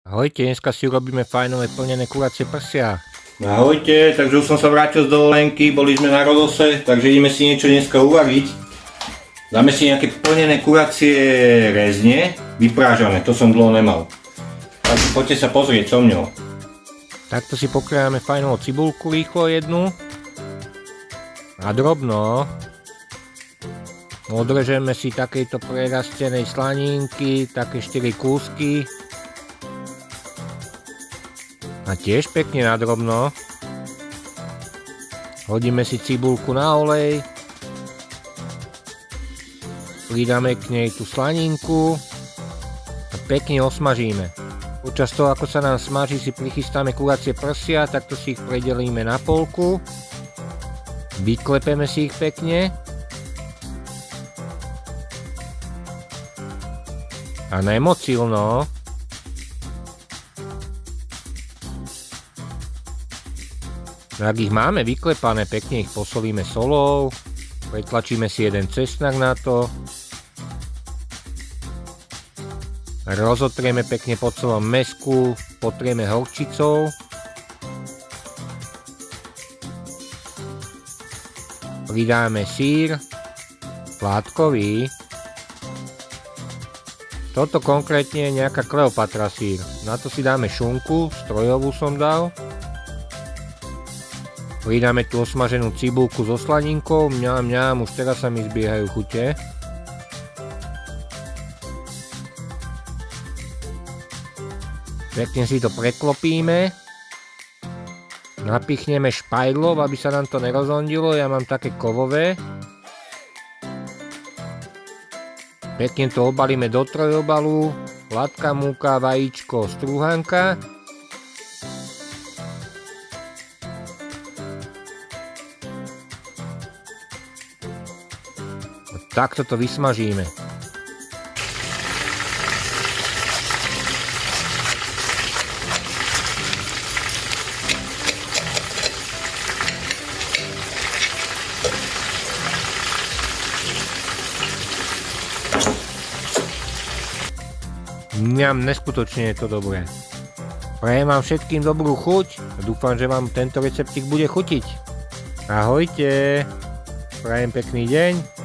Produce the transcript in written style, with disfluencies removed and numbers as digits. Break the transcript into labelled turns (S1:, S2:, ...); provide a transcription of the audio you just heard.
S1: Ahojte, dneska si urobíme fajnové plnené kuracie prsia.
S2: Ahojte, takže už som sa vrátil z dovolenky, boli sme na Rodose, takže ideme si niečo dneska uvariť. Dáme si nejaké plnené kuracie rezne, vyprážané, to som dlho nemal. Takže poďte sa pozrieť so mňou.
S1: Takto si pokrájame fajnovú cibulku rýchlo jednu. A drobno. Odrežeme si takejto prerastenej slaninky, také 4 kúsky. A tiež pekne na drobno. Hodíme si cibulku na olej. Pridáme k nej tú slaninku a pekne osmažíme. Počas toho, ako sa nám smaží, si prichystáme kuracie prsia, takto si ich predelíme na polku. Vyklepeme si ich pekne. A najmoc silno. Ak ich máme vyklepané, pekne ich posolíme solou, pretlačíme si jeden cesnak na to, rozotrieme pekne po celom mäsku, potrieme horčicou, pridáme sír, plátkový, toto konkrétne je nejaká Kleopatra sír, na to si dáme šunku, strojovú som dal. Pridáme tú osmaženú cibulku so slaninkou, mňam, už teraz sa mi zbiehajú chute. Pekne si to preklopíme. Napichneme špajdlov, aby sa nám to nerozondilo, ja mám také kovové. Pekne to obalíme do trojobalu, hladká múka, vajíčko, strúhanka. Takto to vysmažíme. Mňam, neskutočne je to dobré. Prajem vám všetkým dobrú chuť a dúfam, že vám tento receptík bude chutiť. Ahojte, prajem pekný deň.